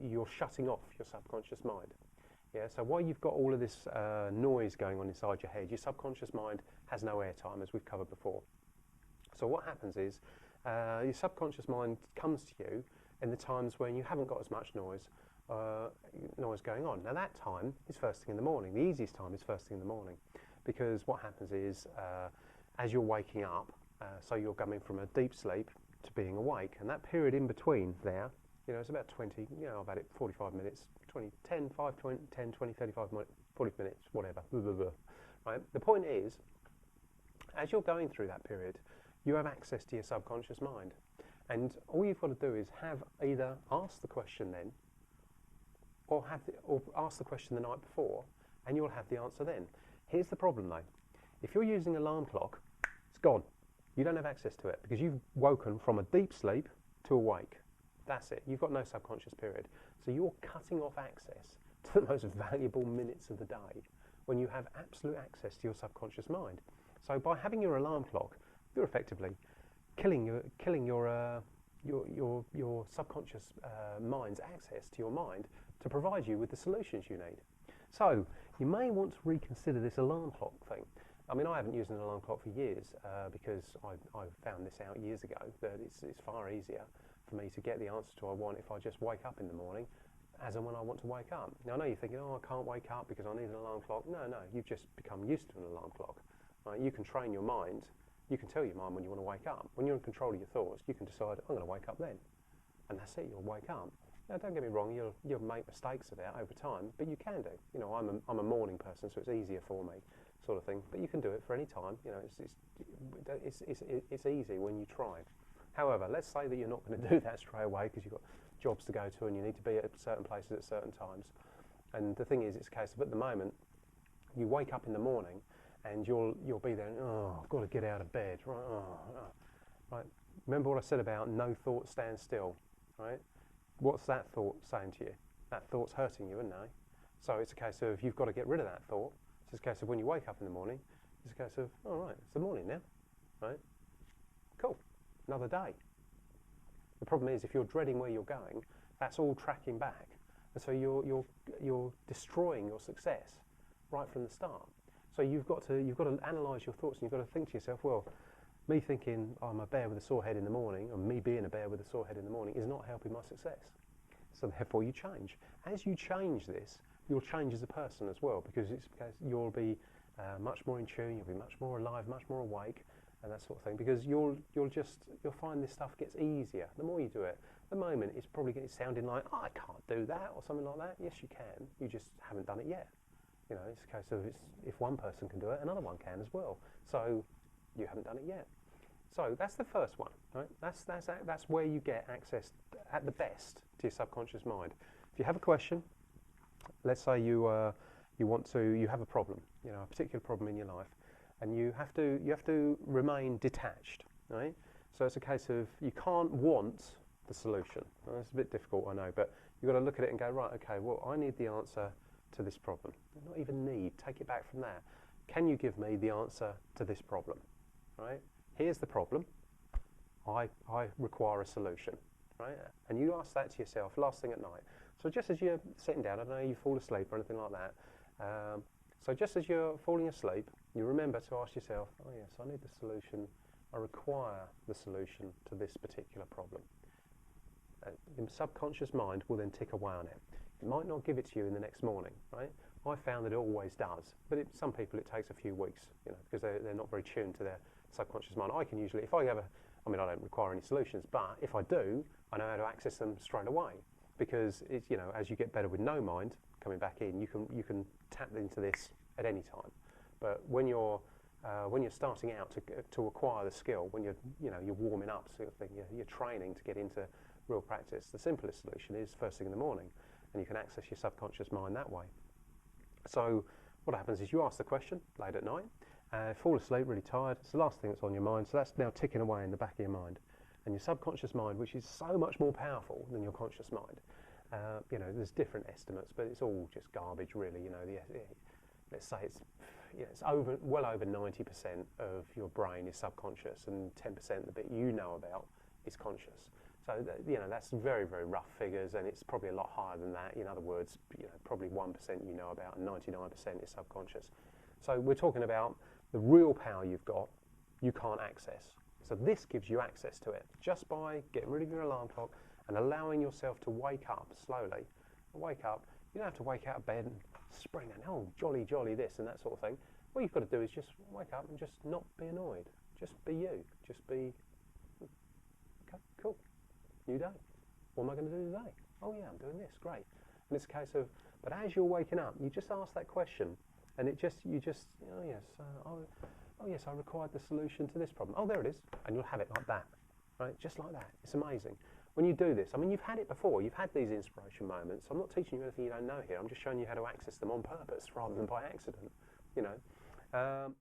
you're shutting off your subconscious mind. Yeah, so while you've got all of this noise going on inside your head, your subconscious mind has no airtime, as we've covered before. So what happens is your subconscious mind comes to you in the times when you haven't got as much noise going on. Now that time is first thing in the morning. The easiest time is first thing in the morning, because what happens is as you're waking up, so you're coming from a deep sleep to being awake, and that period in between there, it's about 20, I've had it 45 minutes, 20, 10, 5, 20, 10, 20, 35 minutes, 40 minutes, whatever, blah, blah, blah. Right? The point is, as you're going through that period, you have access to your subconscious mind, and all you've got to do is have either ask the question then, or ask the question the night before, and you'll have the answer then. Here's the problem though. If you're using an alarm clock, it's gone. You don't have access to it because you've woken from a deep sleep to awake. That's it. You've got no subconscious period. So you're cutting off access to the most valuable minutes of the day when you have absolute access to your subconscious mind. So by having your alarm clock, you're effectively killing your subconscious mind's access to your mind to provide you with the solutions you need. So you may want to reconsider this alarm clock thing. I mean, I haven't used an alarm clock for years because I found this out years ago, that it's far easier for me to get the answer to what I want if I just wake up in the morning as and when I want to wake up. Now I know you're thinking, oh, I can't wake up because I need an alarm clock. No, you've just become used to an alarm clock. Right? You can train your mind. You can tell your mind when you want to wake up. When you're in control of your thoughts, you can decide, I'm going to wake up then. And that's it, you'll wake up. Now don't get me wrong, you'll make mistakes of that over time, but you can do. I'm a morning person, so it's easier for me, sort of thing. But you can do it for any time. It's easy when you try. However, let's say that you're not going to do that straight away because you've got jobs to go to and you need to be at certain places at certain times. And the thing is, it's a case of at the moment, you wake up in the morning and you'll be there, and, oh, I've got to get out of bed. Right. Remember what I said about no thought stand still, right? What's that thought saying to you? That thought's hurting you, isn't it? So it's a case of you've got to get rid of that thought. So it's a case of when you wake up in the morning, it's a case of, all right, it's the morning now, right? Cool, another day. The problem is if you're dreading where you're going, that's all tracking back. And so you're destroying your success right from the start. So you've got to analyse your thoughts, and you've got to think to yourself, well, me thinking I'm a bear with a sore head in the morning, or me being a bear with a sore head in the morning, is not helping my success. So therefore you change. As you change this, you'll change as a person as well, because you'll be much more in tune, you'll be much more alive, much more awake, and that sort of thing, because you'll find this stuff gets easier the more you do it. At the moment it's probably sounding like, oh, I can't do that, or something like that. Yes, you can, you just haven't done it yet. It's a case of if one person can do it, another one can as well. So you haven't done it yet. So that's the first one, right? That's where you get access at the best to your subconscious mind. If you have a question, let's say you have a problem, a particular problem in your life, and you have to remain detached, right? So it's a case of you can't want the solution. Well, it's a bit difficult, I know, but you've got to look at it and go, right, okay, well, I need the answer to this problem. Not even need, take it back from there. Can you give me the answer to this problem, right? Here's the problem. I require a solution, right? And you ask that to yourself last thing at night. So just as you're sitting down, I don't know, you fall asleep or anything like that. So just as you're falling asleep, you remember to ask yourself, oh yes, I need the solution. I require the solution to this particular problem. Your subconscious mind will then tick away on it. It might not give it to you in the next morning, right? I found that it always does, but some people it takes a few weeks, because they're not very tuned to their subconscious mind. I can usually, I don't require any solutions, but if I do, I know how to access them straight away, because it's, as you get better with no mind coming back in, you can tap into this at any time. But when you're starting out to acquire the skill, when you're warming up sort of thing, you're training to get into real practice, the simplest solution is first thing in the morning, and you can access your subconscious mind that way. So what happens is you ask the question late at night, fall asleep really tired, it's the last thing that's on your mind, so that's now ticking away in the back of your mind. And your subconscious mind, which is so much more powerful than your conscious mind, there's different estimates, but it's all just garbage really. Let's say it's well over 90% of your brain is subconscious, and 10%, the bit you know about, is conscious. So you know, that's very, very rough figures, and it's probably a lot higher than that. In other words, you know, probably 1% you know about, and 99% is subconscious. So we're talking about the real power you've got, you can't access. So this gives you access to it just by getting rid of your alarm clock and allowing yourself to wake up slowly. Wake up. You don't have to wake out of bed and spring and oh jolly jolly this and that sort of thing. What you've got to do is just wake up and just not be annoyed. Just be you. Just be okay, cool. New day. What am I going to do today? Oh yeah, I'm doing this. Great. And it's a case of, but as you're waking up, you just ask that question, and oh yes, oh yes, I required the solution to this problem. Oh, there it is, and you'll have it like that, right? Just like that. It's amazing. When you do this, I mean, you've had it before. You've had these inspiration moments. I'm not teaching you anything you don't know here. I'm just showing you how to access them on purpose rather than by accident, you know.